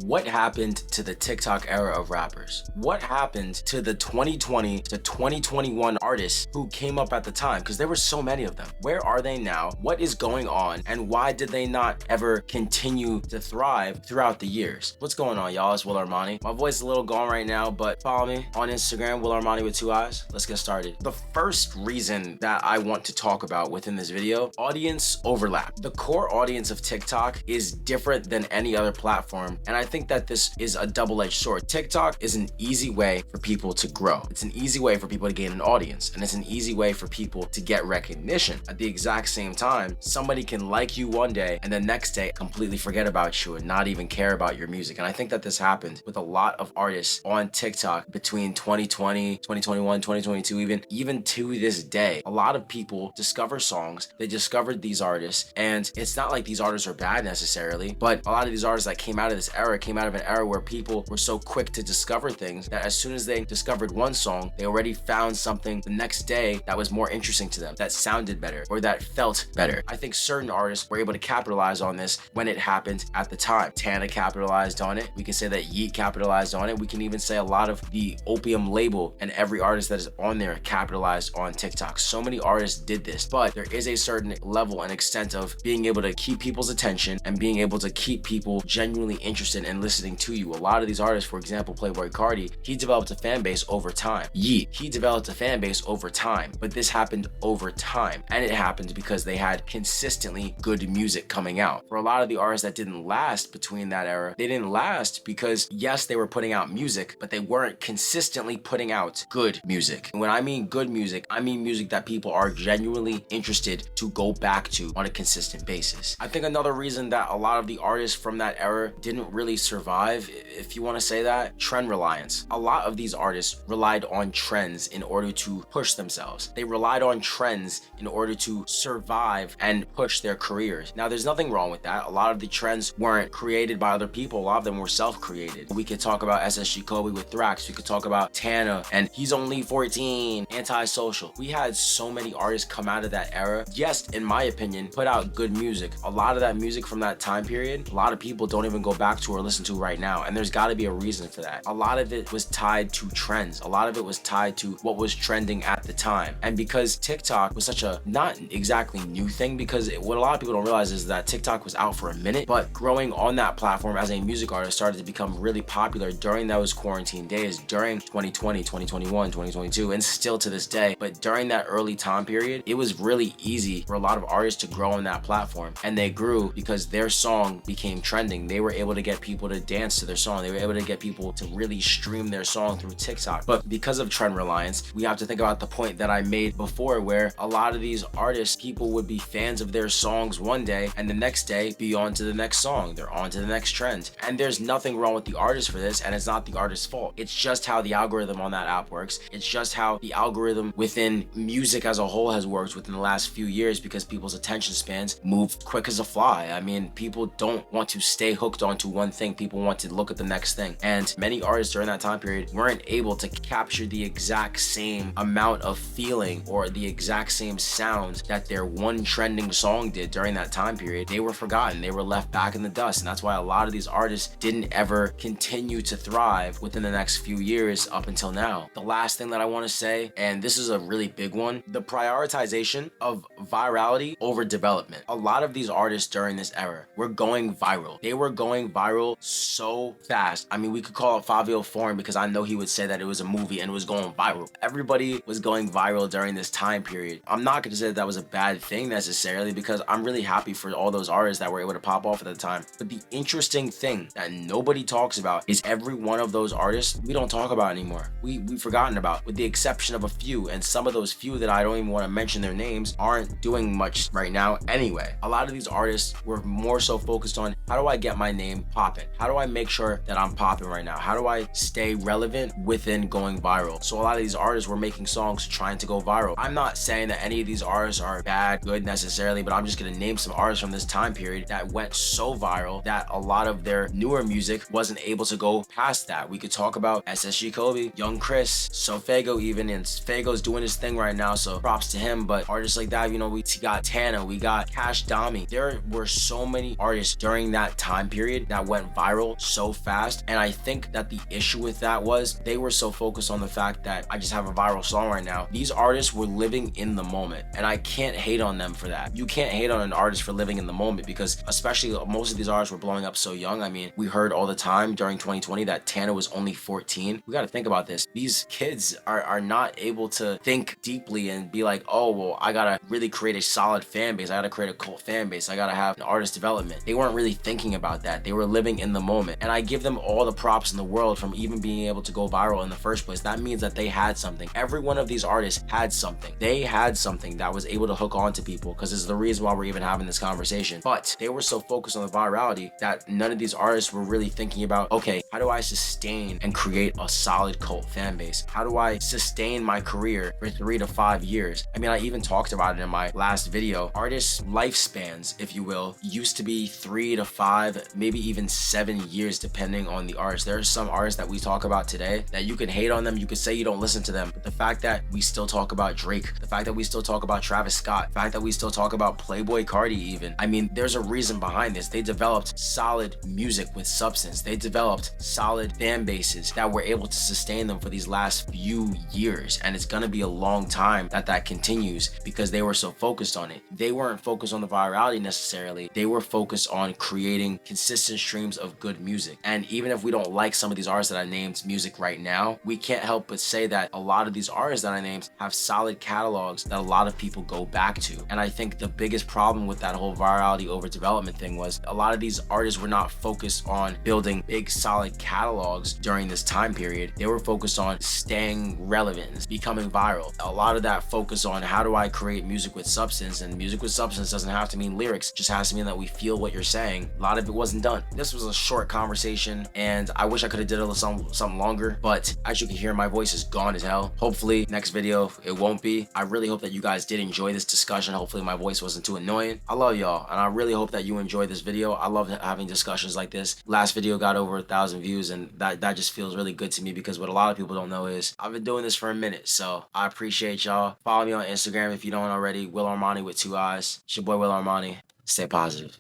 What happened to the TikTok era of rappers? What happened to the 2020 to 2021 artists who came up at the time? Because there were so many of them. Where are they now? What is going on? And why did they not ever continue to thrive throughout the years? What's going on, y'all? It's Will Armani. My voice is a little gone right now, but follow me on Instagram, Will Armani with 2 eyes. Let's get started. The first reason that I want to talk about within this video, audience overlap. The core audience of TikTok is different than any other platform, and I think that this is a double-edged sword. TikTok is an easy way for people to grow. It's an easy way for people to gain an audience, and it's an easy way for people to get recognition. At the exact same time, somebody can like you one day and the next day completely forget about you and not even care about your music. And I think that this happened with a lot of artists on TikTok between 2020, 2021, 2022, even to this day. A lot of people discover songs, they discovered these artists, and it's not like these artists are bad necessarily, but a lot of these artists that came out of this era came out of an era where people were so quick to discover things that as soon as they discovered one song, they already found something the next day that was more interesting to them, that sounded better, or that felt better. I think certain artists were able to capitalize on this when it happened at the time. Tana capitalized on it. We can say that Yeet capitalized on it. We can even say a lot of the Opium label and every artist that is on there capitalized on TikTok. So many artists did this, but there is a certain level and extent of being able to keep people's attention and being able to keep people genuinely interested in listening to you. A lot of these artists, for example, Playboi Carti, he developed a fan base over time. Yeet, he developed a fan base over time, but this happened over time, and it happened because they had consistently good music coming out. For a lot of the artists that didn't last between that era, they didn't last because yes, they were putting out music, but they weren't consistently putting out good music. And when I mean good music, I mean music that people are genuinely interested to go back to on a consistent basis. I think another reason that a lot of the artists from that era didn't really survive, if you want to say that, trend reliance. A lot of these artists relied on trends in order to push themselves. They relied on trends in order to survive and push their careers. Now, there's nothing wrong with that. A lot of the trends weren't created by other people. A lot of them were self-created. We could talk about SSG Kobe with Thrax. We could talk about Tana and He's Only 14, Antisocial. We had so many artists come out of that era. Yes, in my opinion, put out good music. A lot of that music from that time period, a lot of people don't even go back to or listen to right now. And there's got to be a reason for that. A lot of it was tied to trends. A lot of it was tied to what was trending at the time. And because TikTok was such a not exactly new thing, because what a lot of people don't realize is that TikTok was out for a minute, but growing on that platform as a music artist started to become really popular during those quarantine days, during 2020, 2021, 2022, and still to this day. But during that early time period, it was really easy for a lot of artists to grow on that platform. And they grew because their song became trending. They were able to get people to dance to their song. They were able to get people to really stream their song through TikTok. But because of trend reliance, we have to think about the point that I made before, where a lot of these artists, people would be fans of their songs one day and the next day be on to the next song. They're on to the next trend. And there's nothing wrong with the artist for this, and it's not the artist's fault. It's just how the algorithm on that app works. It's just how the algorithm within music as a whole has worked within the last few years, because people's attention spans move quick as a fly. I mean, people don't want to stay hooked onto one thing. People want to look at the next thing. And many artists during that time period weren't able to capture the exact same amount of feeling or the exact same sound that their one trending song did during that time period. They were forgotten. They were left back in the dust. And that's why a lot of these artists didn't ever continue to thrive within the next few years up until now. The last thing that I want to say, and this is a really big one, the prioritization of virality over development. A lot of these artists during this era were going viral. They were going viral so fast. I mean, we could call it Fabio Foreign because I know he would say that it was a movie and it was going viral. Everybody was going viral during this time period. I'm not going to say that was a bad thing necessarily, because I'm really happy for all those artists that were able to pop off at the time. But the interesting thing that nobody talks about is every one of those artists we don't talk about anymore. We've forgotten about, with the exception of a few, and some of those few that I don't even want to mention their names aren't doing much right now anyway. A lot of these artists were more so focused on, how do I get my name popping? How do I make sure that I'm popping right now? How do I stay relevant within going viral? So a lot of these artists were making songs trying to go viral. I'm not saying that any of these artists are bad, good necessarily, but I'm just going to name some artists from this time period that went so viral that a lot of their newer music wasn't able to go past that. We could talk about SSG Kobe, Young Chris, Sofego even, and Fago's doing his thing right now, so props to him. But artists like that, you know, we got Tana, we got Cash Dami. There were so many artists during that time period that went viral so fast. And I think that the issue with that was they were so focused on the fact that I just have a viral song right now. These artists were living in the moment, and I can't hate on them for that. You can't hate on an artist for living in the moment, because especially most of these artists were blowing up so young. I mean, we heard all the time during 2020 that Tana was only 14. We got to think about this. These kids are not able to think deeply and be like, oh, well, I gotta really create a solid fan base. I gotta create a cult fan base. I gotta have an artist development. They weren't really thinking about that. They were living in the moment. And I give them all the props in the world from even being able to go viral in the first place. That means that they had something. Every one of these artists had something. They had something that was able to hook on to people, because it's the reason why we're even having this conversation. But they were so focused on the virality that none of these artists were really thinking about, okay, how do I sustain and create a solid cult fan base? How do I sustain my career for 3 to 5 years? I mean, I even talked about it in my last video. Artists' lifespans, if you will, used to be 3 to 5, maybe even 7 years, depending on the artist. There are some artists that we talk about today that you can hate on them, you could say you don't listen to them, but the fact that we still talk about Drake, the fact that we still talk about Travis Scott, the fact that we still talk about Playboy Cardi even, I mean, there's a reason behind this. They developed solid music with substance. They developed solid fan bases that were able to sustain them for these last few years, and it's gonna be a long time that continues, because they were so focused on it. They weren't focused on the virality necessarily. They were focused on creating consistent streams of good music. And even if we don't like some of these artists that I named music right now, we can't help but say that a lot of these artists that I named have solid catalogs that a lot of people go back to. And I think the biggest problem with that whole virality over development thing was a lot of these artists were not focused on building big solid catalogs during this time period. They were focused on staying relevant, becoming viral. A lot of that focus on how do I create music with substance, and music with substance doesn't have to mean lyrics, it just has to mean that we feel what you're saying. A lot of it wasn't done. This was a short conversation, and I wish I could have did a little something longer, but as you can hear, my voice is gone as hell. Hopefully next video it won't be. I really hope that you guys did enjoy this discussion. Hopefully my voice wasn't too annoying. I love y'all, and I really hope that you enjoyed this video. I love having discussions like this. Last video got over 1,000 views, and that just feels really good to me, because what a lot of people don't know is I've been doing this for a minute. So I appreciate y'all. Follow me on Instagram if you don't already, Will Armani with 2 eyes. It's your boy Will Armani. Stay positive.